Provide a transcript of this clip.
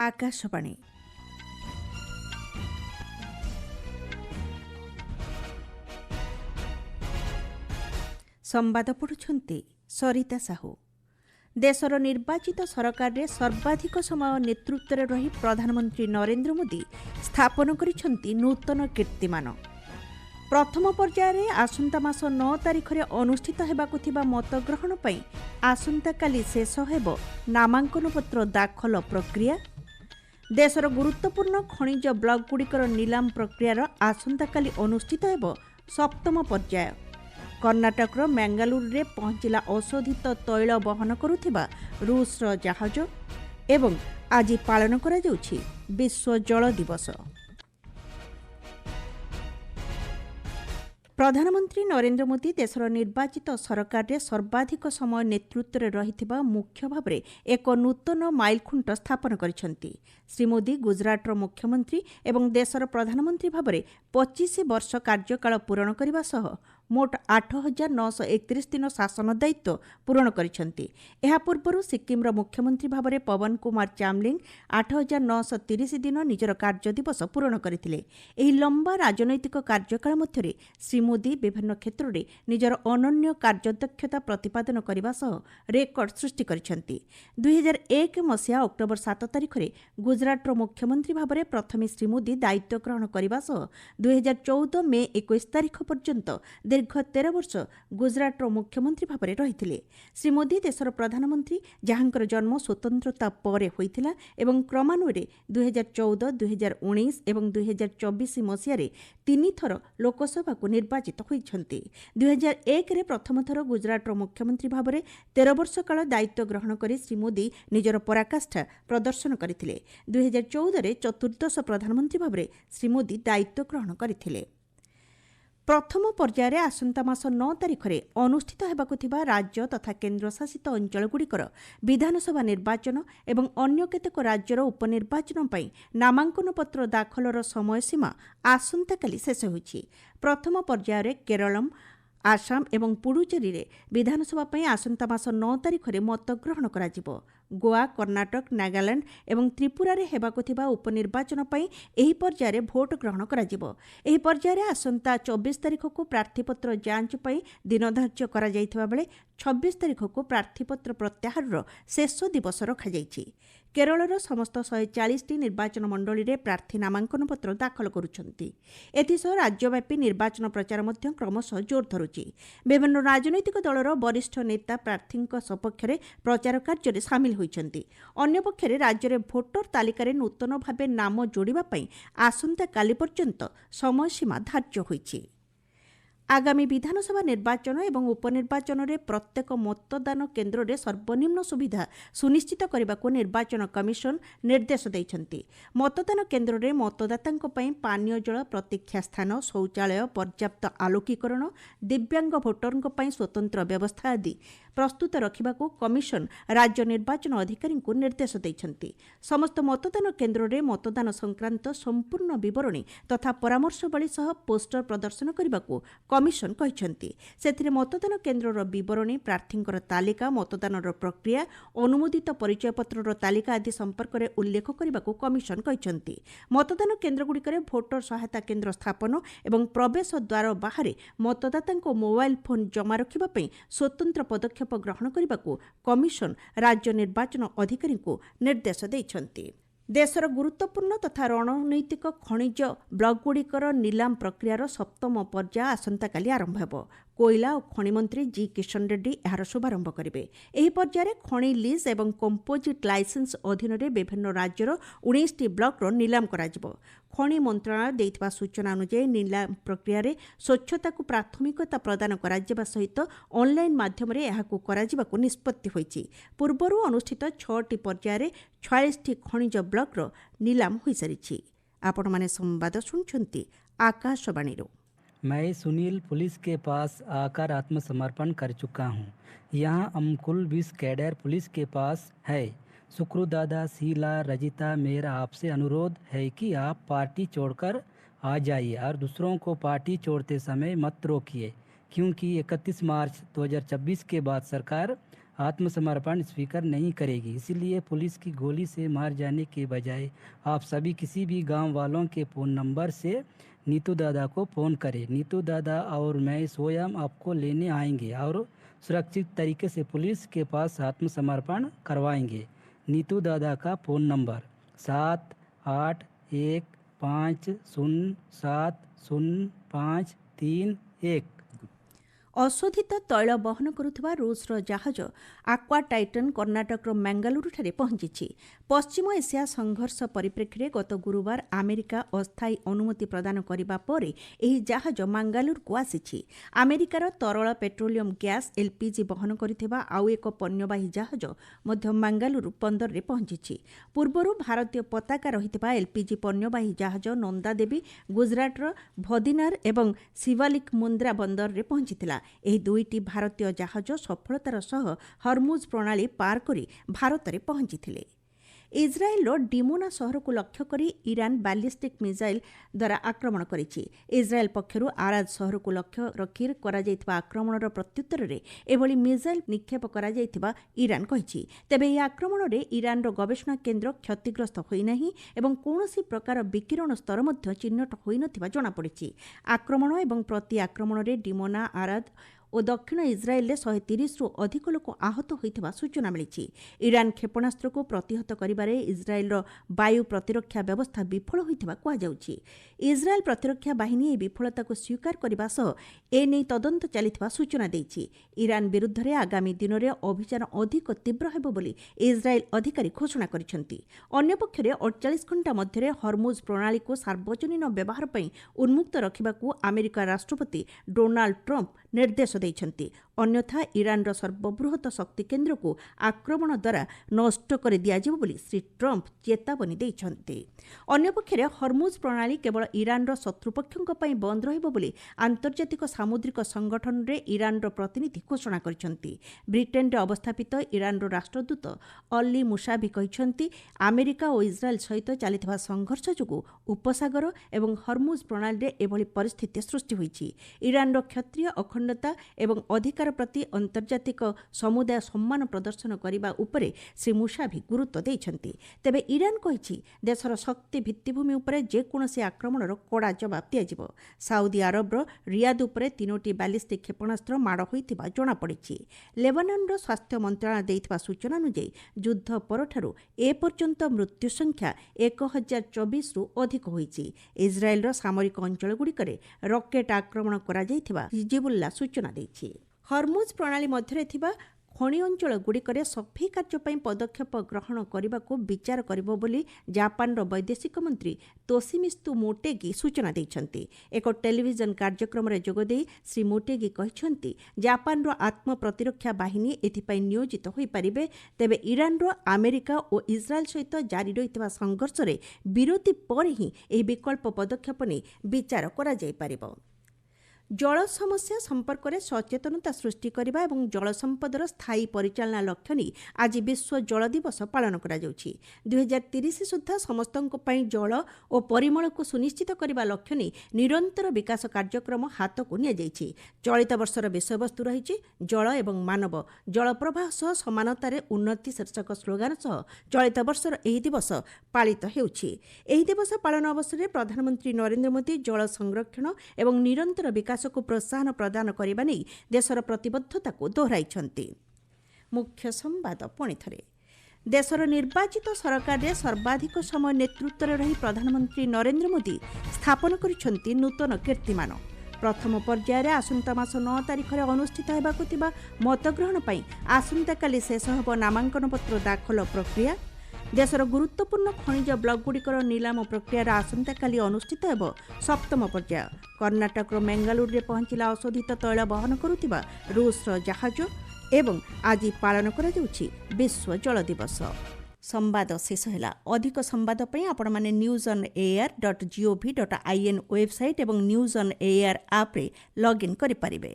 आकाशवाणी संवाद पढ़ुछंती सरिता साहू। देशर निर्वाचित सरकार रे सर्वाधिक समय नेतृत्व रे रही प्रधानमंत्री नरेंद्र मोदी स्थापन करिछंती नूतन कीर्तिमान। प्रथम पर्याय रे आसंता मास 9 तारिख रे अनुष्ठित हेबाकु थिबा मतग्रहण पई आसंता काली शेष हेबो नामांकन पत्र दाखल प्रक्रिया। देशर गुरुत्वपूर्ण खनिज ब्लॉक गुड़िकर नीलाम प्रक्रियार आसंता काली अनुष्ठित हेबो सप्तम पर्याय। कर्णाटकर मैंगालुरु रे पहुंचला औषधित तैल बहन करुथिबा रूसर जहाज एवं आज पालन करा जाउछि विश्व जल दिवस। प्रधानमंत्री नरेंद्र मोदी देशर निर्वाचित सरकार रे सर्वाधिक समय नेतृत्व रे रहिथिबा मुख्य भाबरे एक नूतन माइलखुंट स्थापन करिसंती। श्री मोदी गुजरातर मुख्यमंत्री एवं देशर प्रधानमंत्री भाबरे 25 वर्ष कार्यकाल पूरण करबा सह मोट 8,931 दिन शासन दायित्व पूरण करिसंती। एहा पूर्वरु सिक्किमर मुख्यमंत्री भाबरे पवन कुमार चामलिंग 8,930 दिन निजर कार्य दिवस पूरण करथिले। एही लंबा राजनैतिक कार्यकाल मध्यरे श्री मोदी विभिन्न क्षेत्र में निजर अनन्य कार्यदक्षता प्रतिपादन करने सह रेकर्ड सृष्टि करिसंती। 2001 मसीहा अक्टोबर 7 तारिख में गुजरातर मुख्यमंत्री भाव प्रथमे श्री मोदी दायित्व ग्रहण करने सह 2014 मे 21 तारिख पर्यंत दीर्घ 13 वर्ष गुजरातर मुख्यमंत्री भाव रही। श्री मोदी देशर प्रधानमंत्री जहांकर जन्म स्वतंत्रता पर होइथिला एवं क्रमान्वये 2014, 2019 एवं 2024 मसीह 3 थर लोकसभा को निर्वाचित होइछंती। 2001 रे प्रथम थर गुजरातर मुख्यमंत्री भाव 13 वर्ष काल दायित्व ग्रहण करी श्री मोदी निजर पराकाष्ठा प्रदर्शन करथिले। 2014 रे चतुर्दश प्रधानमंत्री भाव श्री मोदी दायित्व ग्रहण करथिले। प्रथम पर्यायर आसंता मास 9 तारिख में अनुष्ठित हेबाकु थिबा राज्य तथा केन्द्रशासित अंचलगुड़िकर विधानसभा निर्वाचन एवं अन्य केतेक राज्यर उपनिर्वाचन पई नामांकन पत्र दाखलर समयसीमा आसंता काली शेष होइछि। प्रथम पर्यायर केरलम, आसाम एवं पुडुचेरी रे विधानसभा पई आसंता मास 9 तारिख में मतग्रहण कराजिबो। गोवा, कर्णाटक, नागालैंड एवं त्रिपुरा रे हेबाकु थिबा उपनिर्वाचन पई एही पर्यायर भोट ग्रहण कराजिबो। एही पर्यायर आसंता 24 तारिख को प्रार्थीपत्र जांच पई दिन धार्य करा जाइथिबा बेले 26 तारिख को प्रार्थीपत्र प्रत्याहारर शेष दिवस रखा जाइछि। केरलर समस्त 140 निर्वाचन मंडली रे प्रार्थी नामांकन पत्र दाखल करुछंती। एथिसह राज्यव्यापी निर्वाचन प्रचार मध्य क्रमशः जोर धरुछि। विभिन्न राजनैतिक दलर वरिष्ठ नेता प्रार्थीଙ୍କ सपक्षरे प्रचार कार्य सामिल होइछंती। अन्य पक्षरे राज्य रे भोटर तालिका रे नूतन भाबे नाम जोड़िबा पई आसंता काली पर्यंत समय सीमा धार्य होइछि। आगामी विधानसभा निर्वाचन एवं उपनिर्वाचन रे प्रत्येक मतदान केन्द्र रे सर्वनिम्न सुविधा सुनिश्चित करबाको निर्वाचन कमिशन निर्देश दैछंती। मतदान केन्द्र रे मतदातांक पई पानीय जल, प्रतीक्षा स्थान, शौचालय, पर्याप्त आलोकीकरण, दिव्यांग भोटरंक पई स्वतंत्र व्यवस्था आदि प्रस्तुत रखिबाको कमिशन राज्य निर्वाचन अधिकारी को निर्देश दैछंती। समस्त मतदान केन्द्र रे मतदान संक्रांत संपूर्ण विवरणी तथा परामर्शवली सह पोस्टर प्रदर्शन करबाको कमिशन कहिसंती। सेथिरे मतदान केन्द्रर विवरणी, प्रार्थींकर तालिका, मतदानर प्रक्रिया, अनुमोदित परिचय पत्रर तालिका आदि संपर्क में उल्लेख करबाको कमिशन कहिसंती। मतदान केन्द्रगुड़िकरे भोटर सहायता केन्द्र स्थापन एवं प्रवेश द्वार बाहर मतदातांक मोबाइल फोन जमा रखिबा पई स्वतंत्र पदक्षेप ग्रहण करबाको कमिशन राज्य निर्वाचन अधिकारी को निर्देश दैछंती। देशर गुरुत्वपूर्ण तथा रणनैतिक खनिज ब्लॉकगुड़िकर नीलाम प्रक्रियार सप्तम पर्याय आसंता काली आरंभ हेबो। कोयला और खनि मंत्री जी किशन रेड्डी एहार शुभारंभ करिवे। एही पर्यायर खनि लीज एवं कंपोजिट लाइसेंस अधीन रे विभिन्न राज्यर 19टी ब्लॉकर नीलाम कराजिबो। खनि मंत्रालय दैथिबा सूचना अनुसार नीलाम प्रक्रिया रे स्वच्छता को प्राथमिकता प्रदान कराजिबा सहित ऑनलाइन माध्यम रे एहाकु कराजिबाकु निष्पत्ति होइछि। पूर्वरु अनुष्ठित 6टी पर्यायर 46टी खनिज ब्लॉकर नीलाम होई सारिछि। आपण माने संवाद सुनछंती आकाशवाणी रो। मैं सुनील पुलिस के पास आकर आत्मसमर्पण कर चुका हूँ। यहाँ अमकुल 20 कैडर पुलिस के पास है। सुक्रू दादा, शीला, रजिता, मेरा आपसे अनुरोध है कि आप पार्टी छोड़कर आ जाइए और दूसरों को पार्टी छोड़ते समय मत रोकिए, क्योंकि 31 मार्च 2026 के बाद सरकार आत्मसमर्पण स्वीकार नहीं करेगी। इसलिए पुलिस की गोली से मार जाने के बजाय आप सभी किसी भी गांव वालों के फ़ोन नंबर से नीतू दादा को फ़ोन करें। नीतू दादा और मैं स्वयं आपको लेने आएंगे और सुरक्षित तरीके से पुलिस के पास आत्मसमर्पण करवाएंगे। नीतू दादा का फ़ोन नंबर 7815070531। ଅଶୋଧିତ ତୈଳ ବହନ କରୁଥିବା ରୁଷର ଜାହାଜ ଆକ୍ୱା ଟାଇଟନ୍ କର୍ଣ୍ଣାଟକର ମାଙ୍ଗାଲୁରୁଠାରେ ପହଞ୍ଚିଛି। ପଶ୍ଚିମ ଏସିଆ ସଂଘର୍ଷ ପରିପ୍ରେକ୍ଷୀରେ ଗତ ଗୁରୁବାର ଆମେରିକା ଅସ୍ଥାୟୀ ଅନୁମତି ପ୍ରଦାନ କରିବା ପରେ ଏହି ଜାହାଜ ମାଙ୍ଗାଲୁରୁକୁ ଆସିଛି। ଆମେରିକାର ତରଳ ପେଟ୍ରୋଲିୟମ ଗ୍ୟାସ୍ ଏଲ୍ପିଜି ବହନ କରିଥିବା ଆଉ ଏକ ପଣ୍ୟବାହୀ ଜାହାଜ ମଧ୍ୟ ମାଙ୍ଗାଲୁରୁ ବନ୍ଦରରେ ପହଞ୍ଚିଛି। ପୂର୍ବରୁ ଭାରତୀୟ ପତାକା ରହିଥିବା ଏଲ୍ପିଜି ପଣ୍ୟବାହୀ ଜାହାଜ ନନ୍ଦାଦେବୀ ଗୁଜରାଟର ଭଦିନାର ଏବଂ ଶିବାଲିକ୍ ମୁନ୍ଦ୍ରା ବନ୍ଦରରେ ପହଞ୍ଚିଥିଲା। ଏହି ଦୁଇଟି ଭାରତୀୟ ଜାହାଜ ସଫଳତାର ସହ ହର୍ମୁଜ୍ ପ୍ରଣାଳୀ ପାର କରି ଭାରତରେ ପହଞ୍ଚିଥିଲେ। ଇସ୍ରାଏଲର ଡିମୋନା ସହରକୁ ଲକ୍ଷ୍ୟ କରି ଇରାନ ବାଲିଷ୍ଟିକ୍ ମିସାଇଲ୍ ଦ୍ୱାରା ଆକ୍ରମଣ କରିଛି। ଇସ୍ରାଏଲ ପକ୍ଷରୁ ଆରାଦ ସହରକୁ ଲକ୍ଷ୍ୟ ରଖି କରାଯାଇଥିବା ଆକ୍ରମଣର ପ୍ରତ୍ୟୁତ୍ତରରେ ଏଭଳି ମିସାଇଲ୍ ନିକ୍ଷେପ କରାଯାଇଥିବା ଇରାନ କହିଛି। ତେବେ ଏହି ଆକ୍ରମଣରେ ଇରାନର ଗବେଷଣା କେନ୍ଦ୍ର କ୍ଷତିଗ୍ରସ୍ତ ହୋଇନାହିଁ ଏବଂ କୌଣସି ପ୍ରକାର ବିକିରଣ ସ୍ତର ମଧ୍ୟ ଚିହ୍ନଟ ହୋଇନଥିବା ଜଣାପଡ଼ିଛି। ଆକ୍ରମଣ ଏବଂ ପ୍ରତି ଆକ୍ରମଣରେ ଡିମୋନା, ଆରାଦ ଓ ଦକ୍ଷିଣ ଇସ୍ରାଏଲରେ 130ରୁ ଅଧିକ ଲୋକ ଆହତ ହୋଇଥିବା ସୂଚନା ମିଳିଛି। ଇରାନ କ୍ଷେପଣାସ୍ତ୍ରକୁ ପ୍ରତିହତ କରିବାରେ ଇସ୍ରାଏଲର ବାୟୁ ପ୍ରତିରକ୍ଷା ବ୍ୟବସ୍ଥା ବିଫଳ ହୋଇଥିବା କୁହାଯାଉଛି। ଇସ୍ରାଏଲ ପ୍ରତିରକ୍ଷା ବାହିନୀ ଏହି ବିଫଳତାକୁ ସ୍ୱୀକାର କରିବା ସହ ଏନେଇ ତଦନ୍ତ ଚାଲିଥିବା ସୂଚନା ଦେଇଛି। ଇରାନ ବିରୁଦ୍ଧରେ ଆଗାମୀ ଦିନରେ ଅଭିଯାନ ଅଧିକ ତୀବ୍ର ହେବ ବୋଲି ଇସ୍ରାଏଲ ଅଧିକାରୀ ଘୋଷଣା କରିଛନ୍ତି। ଅନ୍ୟପକ୍ଷରେ 48 ଘଣ୍ଟା ମଧ୍ୟରେ ହର୍ମୁଜ୍ ପ୍ରଣାଳୀକୁ ସାର୍ବଜନୀନ ବ୍ୟବହାର ପାଇଁ ଉନ୍ମୁକ୍ତ ରଖିବାକୁ ଆମେରିକା ରାଷ୍ଟ୍ରପତି ଡୋନାଲ୍ଡ ଟ୍ରମ୍ପ ନିର୍ଦ୍ଦେଶ ଦେଇଛନ୍ତି। ଅନ୍ୟଥା ଇରାନର ସର୍ବବୃହତ ଶକ୍ତି କେନ୍ଦ୍ରକୁ ଆକ୍ରମଣ ଦ୍ୱାରା ନଷ୍ଟ କରି ଦିଆଯିବ ବୋଲି ଶ୍ରୀ ଟ୍ରମ୍ପ ଚେତାବନୀ ଦେଇଛନ୍ତି। ଅନ୍ୟପକ୍ଷରେ ହର୍ମୁଜ୍ ପ୍ରଣାଳୀ କେବଳ ଇରାନର ଶତ୍ରୁପକ୍ଷଙ୍କ ପାଇଁ ବନ୍ଦ ରହିବ ବୋଲି ଆନ୍ତର୍ଜାତିକ ସାମୁଦ୍ରିକ ସଂଗଠନରେ ଇରାନର ପ୍ରତିନିଧି ଘୋଷଣା କରିଛନ୍ତି। ବ୍ରିଟେନରେ ଅବସ୍ଥାପିତ ଇରାନର ରାଷ୍ଟ୍ରଦୂତ ଅଲି ମୁସାଭି କହିଛନ୍ତି, ଆମେରିକା ଓ ଇସ୍ରାଏଲ ସହିତ ଚାଲିଥିବା ସଂଘର୍ଷ ଯୋଗୁଁ ଉପସାଗର ଏବଂ ହର୍ମୁଜ୍ ପ୍ରଣାଳୀରେ ଏଭଳି ପରିସ୍ଥିତି ସୃଷ୍ଟି ହୋଇଛି। ଇରାନର କ୍ଷତ୍ରୀୟ ଅଖଣ୍ଡତା ଏବଂ ଅଧିକାର ପ୍ରତି ଆନ୍ତର୍ଜାତିକ ସମୁଦାୟ ସମ୍ମାନ ପ୍ରଦର୍ଶନ କରିବା ଉପରେ ଶ୍ରୀ ମୁସାଭି ଗୁରୁତ୍ୱ ଦେଇଛନ୍ତି। ତେବେ ଇରାନ କହିଛି, ଦେଶର ଶକ୍ତି ଭିତ୍ତିଭୂମି ଉପରେ ଯେକୌଣସି ଆକ୍ରମଣର କଡ଼ା ଜବାବ ଦିଆଯିବ। ସାଉଦି ଆରବର ରିୟାଦ ଉପରେ 3ଟି ବାଲିଷ୍ଟିକ୍ କ୍ଷେପଣାସ୍ତ୍ର ମାଡ଼ ହୋଇଥିବା ଜଣାପଡ଼ିଛି। ଲେବାନନର ସ୍ୱାସ୍ଥ୍ୟ ମନ୍ତ୍ରଣାଳୟ ଦେଇଥିବା ସୂଚନା ଅନୁଯାୟୀ ଯୁଦ୍ଧ ପରଠାରୁ ଏପର୍ଯ୍ୟନ୍ତ ମୃତ୍ୟୁ ସଂଖ୍ୟା 1024ରୁ ଅଧିକ ହୋଇଛି। ଇସ୍ରାଏଲର ସାମରିକ ଅଞ୍ଚଳଗୁଡ଼ିକରେ ରକେଟ୍ ଆକ୍ରମଣ କରାଯାଇଥିବା ହିଜବୁଲ୍ଲା ସୂଚନା ଦେଇଛି। ହର୍ମୁଜ୍ ପ୍ରଣାଳୀ ମଧ୍ୟରେ ଥିବା ଖଣି ଅଞ୍ଚଳଗୁଡ଼ିକରେ ସଫେଇ କାର୍ଯ୍ୟ ପାଇଁ ପଦକ୍ଷେପ ଗ୍ରହଣ କରିବାକୁ ବିଚାର କରିବ ବୋଲି ଜାପାନର ବୈଦେଶିକ ମନ୍ତ୍ରୀ ତୋଶିମିତ୍ସୁ ମୋଟେଗି ସୂଚନା ଦେଇଛନ୍ତି। ଏକ ଟେଲିଭିଜନ କାର୍ଯ୍ୟକ୍ରମରେ ଯୋଗଦେଇ ଶ୍ରୀ ମୋଟେଗି କହିଛନ୍ତି, ଜାପାନର ଆତ୍ମପ୍ରତିରକ୍ଷା ବାହିନୀ ଏଥିପାଇଁ ନିୟୋଜିତ ହୋଇପାରିବେ। ତେବେ ଇରାନର ଆମେରିକା ଓ ଇସ୍ରାଏଲ ସହିତ ଜାରି ରହିଥିବା ସଂଘର୍ଷରେ ବିରତି ପରେ ହିଁ ଏହି ବିକଳ୍ପ ପଦକ୍ଷେପ ନେଇ ବିଚାର କରାଯାଇପାରିବ। ଜଳ ସମସ୍ୟା ସମ୍ପର୍କରେ ସଚେତନତା ସୃଷ୍ଟି କରିବା ଏବଂ ଜଳ ସମ୍ପଦର ସ୍ଥାୟୀ ପରିଚାଳନା ଲକ୍ଷ୍ୟ ନେଇ ଆଜି ବିଶ୍ୱ ଜଳ ଦିବସ ପାଳନ କରାଯାଉଛି। 2030 ସୁଦ୍ଧା ସମସ୍ତଙ୍କ ପାଇଁ ଜଳ ଓ ପରିମଳକୁ ସୁନିଶ୍ଚିତ କରିବା ଲକ୍ଷ୍ୟ ନେଇ ନିରନ୍ତର ବିକାଶ କାର୍ଯ୍ୟକ୍ରମ ହାତକୁ ନିଆଯାଇଛି। ଚଳିତ ବର୍ଷର ବିଷୟବସ୍ତୁ ରହିଛି ଜଳ ଏବଂ ମାନବ, ଜଳ ପ୍ରବାହ ସହ ସମାନତାରେ ଉନ୍ନତି ଶୀର୍ଷକ ସ୍ଲୋଗାନ ସହ ଚଳିତ ବର୍ଷର ଏହି ଦିବସ ପାଳିତ ହେଉଛି। ଏହି ଦିବସ ପାଳନ ଅବସରରେ ପ୍ରଧାନମନ୍ତ୍ରୀ ନରେନ୍ଦ୍ର ମୋଦି ଜଳ ସଂରକ୍ଷଣ ଏବଂ ନିରନ୍ତର ବିକାଶକୁ ପ୍ରୋତ୍ସାହନ ପ୍ରଦାନ କରିବା ନେଇ ଦେଶର ପ୍ରତିବଦ୍ଧତାକୁ ଦୋହରାଇଛନ୍ତି। ମୁଖ୍ୟ ସମ୍ବାଦ ପୁଣିଥରେ। ଦେଶର ନିର୍ବାଚିତ ସରକାରରେ ସର୍ବାଧିକ ସମୟ ନେତୃତ୍ୱରେ ରହି ପ୍ରଧାନମନ୍ତ୍ରୀ ନରେନ୍ଦ୍ର ମୋଦି ସ୍ଥାପନ କରିଛନ୍ତି ନୂତନ କୀର୍ତ୍ତିମାନ। ପ୍ରଥମ ପର୍ଯ୍ୟାୟରେ ଆସନ୍ତା ମାସ 9 ତାରିଖରେ ଅନୁଷ୍ଠିତ ହେବାକୁ ଥିବା ମତଗ୍ରହଣ ପାଇଁ ଆସନ୍ତାକାଲି ଶେଷ ହେବ ନାମାଙ୍କନପତ୍ର ଦାଖଲ ପ୍ରକ୍ରିୟା। ଦେଶର ଗୁରୁତ୍ୱପୂର୍ଣ୍ଣ ଖଣିଜ ବ୍ଲକଗୁଡ଼ିକର ନିଲାମ ପ୍ରକ୍ରିୟାର ଆସନ୍ତାକାଲି ଅନୁଷ୍ଠିତ ହେବ 7ମ ପର୍ଯ୍ୟାୟ। କର୍ଣ୍ଣାଟକର ମାଙ୍ଗାଲୁରୁରେ ପହଞ୍ଚିଲା ଅଶୋଧିତ ତୈଳ ବହନ କରୁଥିବା ରୁଷର ଜାହାଜ ଏବଂ ଆଜି ପାଳନ କରାଯାଉଛି ବିଶ୍ୱ ଜଳ ଦିବସ। ସମ୍ବାଦ ଶେଷ ହେଲା। ଅଧିକ ସମ୍ବାଦ ପାଇଁ ଆପଣମାନେ newsonair.gov.in ୱେବସାଇଟ୍ ଏବଂ ନ୍ୟୁଜ୍ ଅନ୍ ଏଆର୍ ଆପ୍ରେ ଲଗ୍ଇନ୍ କରିପାରିବେ।